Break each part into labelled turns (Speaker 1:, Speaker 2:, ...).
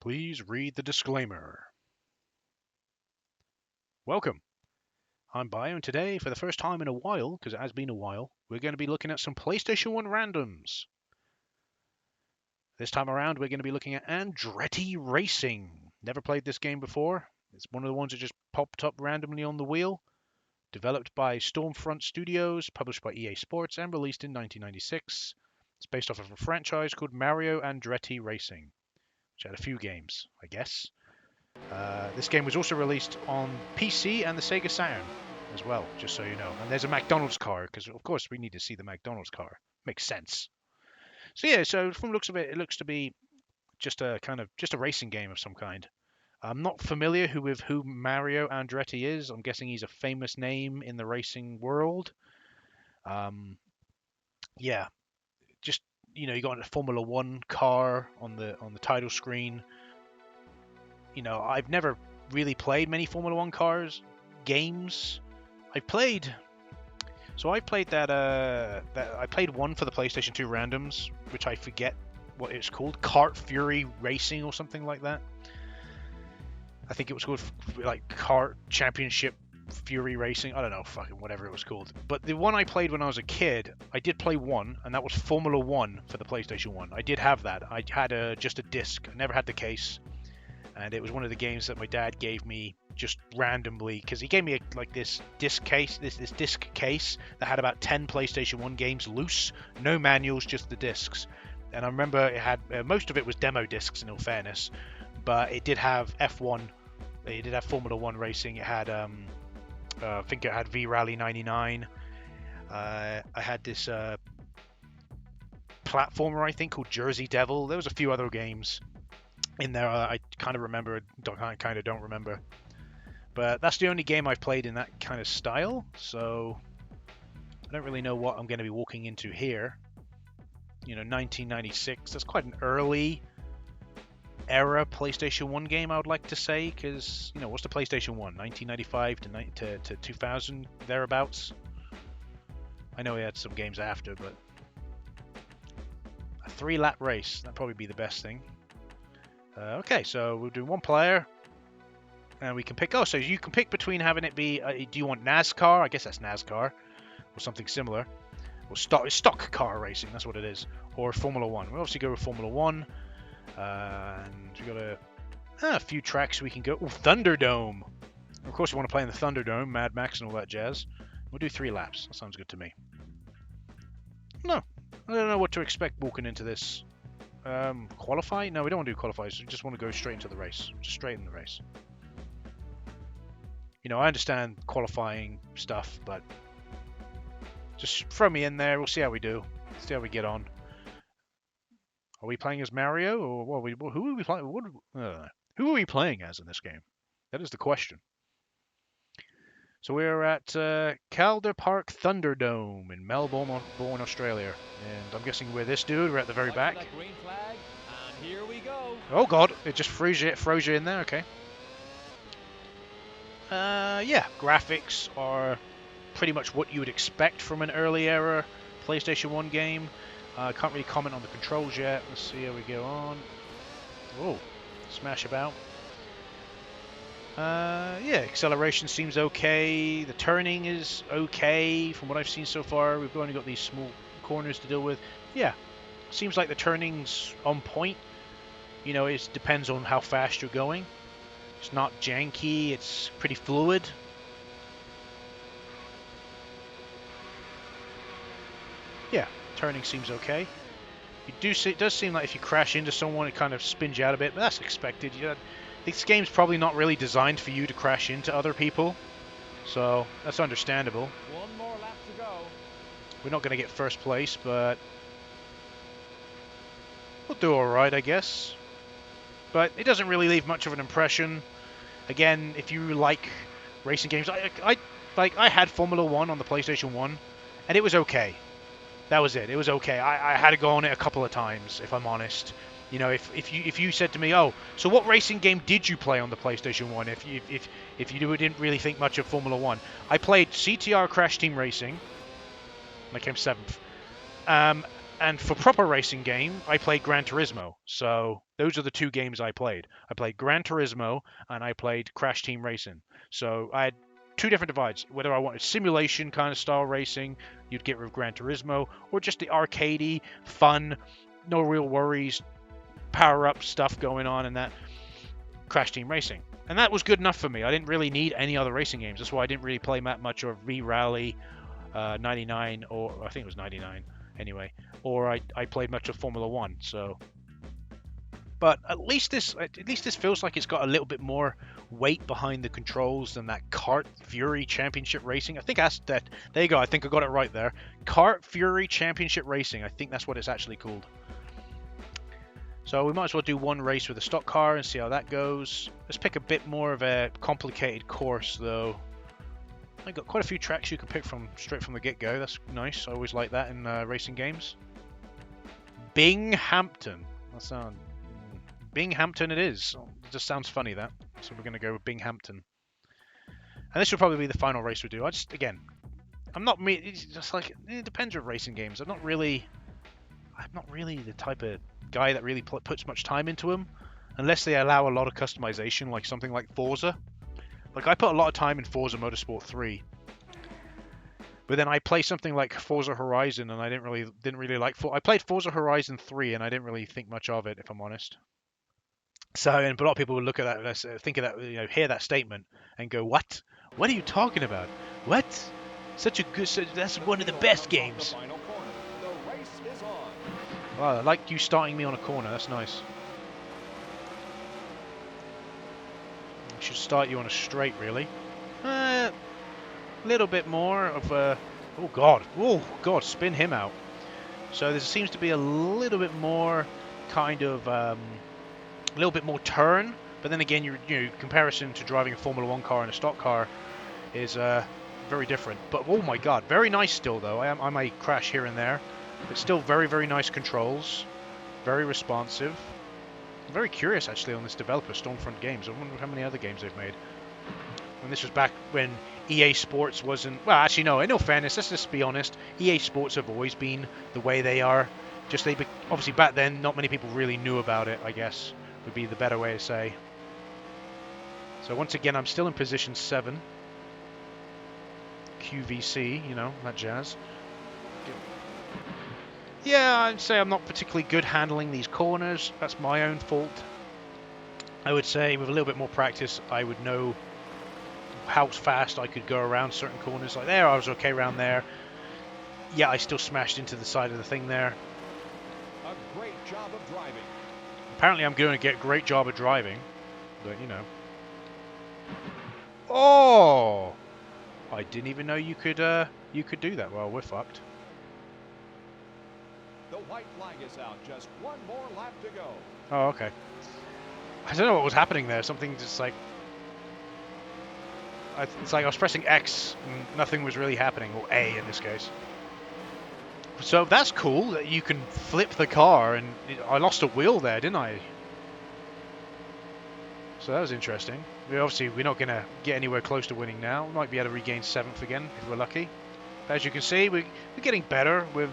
Speaker 1: Please read the disclaimer. Welcome. I'm Bio, and today, for the first time in a while, because it has been a while, we're going to be looking at some PlayStation 1 randoms. This time around, we're going to be looking at Andretti Racing. Never played this game before. It's one of the ones that just popped up randomly on the wheel. Developed by Stormfront Studios, published by EA Sports, and released in 1996. It's based off of a franchise called Mario Andretti Racing, which had a few games, I guess. This game was also released on PC and the Sega Saturn as well, just so you know. And there's a McDonald's car, because of course we need to see the McDonald's car. Makes sense. So yeah, so from the looks of it, it looks to be just a racing game of some kind. I'm not familiar with who Mario Andretti is. I'm guessing he's a famous name in the racing world. Yeah, just you got a Formula One car on the title screen. I've never really played many Formula One cars games. I played that I played one for the PlayStation 2 randoms, which I forget what it's called, Kart Fury Racing or something like that. I think it was called like Kart Championship Fury Racing. I don't know, fucking whatever it was called. But the one I played when I was a kid, I did play one, and that was Formula One for the PlayStation 1. I did have that. I had just a disc. I never had the case. And it was one of the games that my dad gave me just randomly, because he gave me this disc case, this disc case that had about 10 PlayStation 1 games loose, no manuals, just the discs. And I remember it had most of it was demo discs, in all fairness, but it did have F1, it did have Formula 1 racing. It had I think it had V Rally 99. I had this platformer, I think, called Jersey Devil. There was a few other games in there I kind of remember, kind of don't remember. But that's the only game I've played in that kind of style, so I don't really know what I'm going to be walking into here. 1996, that's quite an early era PlayStation 1 game, I would like to say, because, what's the PlayStation 1? 1995 to 2000, thereabouts? I know we had some games after, but a 3-lap race, that'd probably be the best thing. Okay, so we'll do one player, and we can pick. Oh, so you can pick between having it be. Do you want NASCAR? I guess that's NASCAR, or something similar. Or stock car racing. That's what it is. Or Formula One. We'll obviously go with Formula One, and we got a few tracks we can go. Oh, Thunderdome. Of course, we want to play in the Thunderdome, Mad Max, and all that jazz. We'll do 3 laps. That sounds good to me. No, I don't know what to expect walking into this. Qualify? No, we don't want to do qualifiers. We just want to go straight into the race. Just straight in the race. I understand qualifying stuff, but just throw me in there. We'll see how we do. See how we get on. Are we playing as Mario, or who are we playing? Who are we playing as in this game? That is the question. So we're at Calder Park Thunderdome in Melbourne, Australia. And I'm guessing we're this dude. We're at the very back.
Speaker 2: Green flag, and here we go.
Speaker 1: Oh god, it just froze you in there, okay. Yeah, graphics are pretty much what you would expect from an early era PlayStation 1 game. Can't really comment on the controls yet. Let's see how we go on. Oh, smash about. Yeah, acceleration seems okay. The turning is okay from what I've seen so far. We've only got these small corners to deal with. Yeah, seems like the turning's on point. It depends on how fast you're going. It's not janky. It's pretty fluid. Yeah, turning seems okay. It does seem like if you crash into someone, it kind of spins you out a bit, but that's expected. This game's probably not really designed for you to crash into other people, so that's understandable.
Speaker 2: One more lap to go.
Speaker 1: We're not going to get first place, but we'll do alright, I guess. But it doesn't really leave much of an impression. Again, if you like racing games, I had Formula 1 on the PlayStation 1, and it was okay. That was it. It was okay. I had to go on it a couple of times, if I'm honest. If you said to me, oh, so what racing game did you play on the PlayStation 1? If you didn't really think much of Formula 1, I played CTR Crash Team Racing. I came 7th. And for proper racing game, I played Gran Turismo. So Those are the two games I played. I played Gran Turismo and I played Crash Team Racing. So I had two different divides. Whether I wanted simulation kind of style racing, you'd get rid of Gran Turismo, or just the arcadey, fun, no real worries, power up stuff going on, and that Crash Team Racing. And that was good enough for me. I didn't really need any other racing games. That's why I didn't really play that much of V-Rally 99, or I think it was 99 anyway. Or I played much of Formula 1. So, but at least this feels like it's got a little bit more weight behind the controls than that Kart Fury Championship Racing. I think that's that. There you go. I think I got it right there. Kart Fury Championship Racing. I think that's what it's actually called. So we might as well do one race with a stock car and see how that goes. Let's pick a bit more of a complicated course though. I got quite a few tracks you can pick from straight from the get-go. That's nice. I always like that in racing games. Binghampton. Binghampton it is. It just sounds funny that. So we're going to go with Binghampton. And this will probably be the final race we do. I'm not me. It's just like it depends with racing games. I'm not really the type of guy that really puts much time into them, unless they allow a lot of customization, like something like Forza. Like I put a lot of time in Forza Motorsport 3, but then I play something like Forza Horizon, and I didn't really like. I played Forza Horizon 3, and I didn't really think much of it, if I'm honest. So, but a lot of people would look at that, think of that, hear that statement, and go, "What? What are you talking about? What? Such a good. That's one of the best games." Wow, I like you starting me on a corner. That's nice. I should start you on a straight, really. A little bit more of a... Oh, God, spin him out. So there seems to be a little bit more kind of... a little bit more turn. But then again, comparison to driving a Formula 1 car and a stock car is very different. But, oh, my God, very nice still, though. I might crash here and there. But still very, very nice controls. Very responsive. I'm very curious, actually, on this developer, Stormfront Games. I wonder how many other games they've made. And this was back when EA Sports wasn't... Well, actually, no. In all fairness, let's just be honest. EA Sports have always been the way they are. Just obviously, back then, not many people really knew about it, I guess, would be the better way to say. So, once again, I'm still in position 7. QVC, that jazz. Yeah, I'd say I'm not particularly good handling these corners. That's my own fault. I would say with a little bit more practice, I would know how fast I could go around certain corners. Like there, I was okay around there. Yeah, I still smashed into the side of the thing there.
Speaker 2: A great job of driving.
Speaker 1: Apparently I'm going to get a great job of driving. But, Oh! I didn't even know you could do that. Well, we're fucked.
Speaker 2: The white flag is out. Just one more lap to go.
Speaker 1: Oh, okay. I don't know what was happening there. Something just like... It's like I was pressing X and nothing was really happening. Or A in this case. So that's cool that you can flip the car. And I lost a wheel there, didn't I? So that was interesting. We're not going to get anywhere close to winning now. We might be able to regain 7th again if we're lucky. But as you can see, we're getting better with...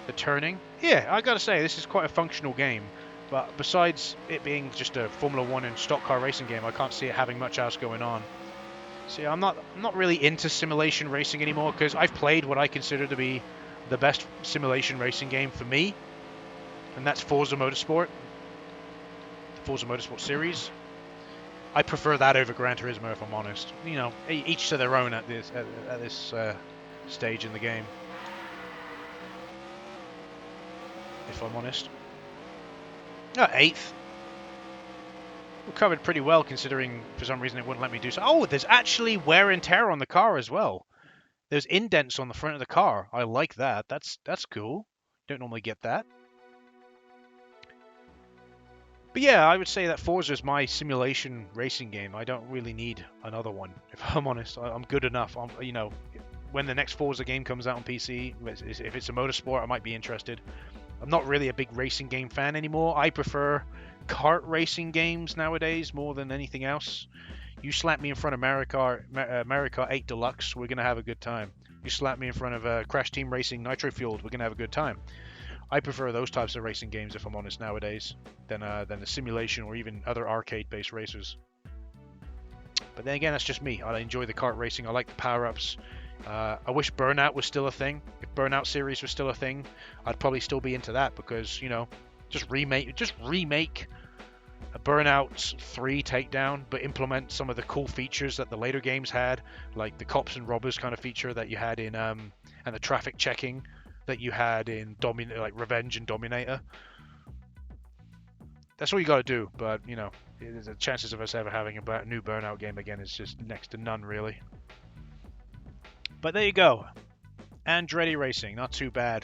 Speaker 1: the turning. Yeah, I gotta say, this is quite a functional game. But besides it being just a Formula 1 and stock car racing game, I can't see it having much else going on. See, I'm not really into simulation racing anymore, because I've played what I consider to be the best simulation racing game for me. And that's Forza Motorsport. The Forza Motorsport series. I prefer that over Gran Turismo, if I'm honest. Each to their own at this stage in the game. If I'm honest. 8th. We covered pretty well, considering for some reason it wouldn't let me do so. Oh, there's actually wear and tear on the car as well. There's indents on the front of the car. I like that. That's cool. Don't normally get that. But yeah, I would say that Forza is my simulation racing game. I don't really need another one, if I'm honest. I'm good enough. When the next Forza game comes out on PC, if it's a motorsport, I might be interested. I'm not really a big racing game fan anymore. I prefer kart racing games nowadays more than anything else. You slap me in front of Mario Kart 8 Deluxe, we're going to have a good time. You slap me in front of Crash Team Racing Nitro Fueled, we're going to have a good time. I prefer those types of racing games, if I'm honest, nowadays, than a simulation or even other arcade-based racers. But then again, that's just me. I enjoy the kart racing. I like the power-ups. I wish Burnout was still a thing. If Burnout series was still a thing, I'd probably still be into that because, you know, just remake a Burnout 3 Takedown, but implement some of the cool features that the later games had, like the cops and robbers kind of feature that you had in and the traffic checking that you had in like Revenge and Dominator. That's all you got to do, but you know, the chances of us ever having a new Burnout game again is just next to none, really. But there you go, Andretti Racing, not too bad.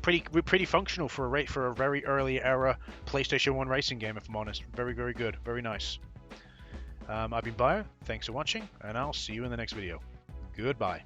Speaker 1: Pretty functional for a very early era PlayStation 1 racing game, if I'm honest. Very, very good, very nice. I've been Bio. Thanks for watching, and I'll see you in the next video. Goodbye.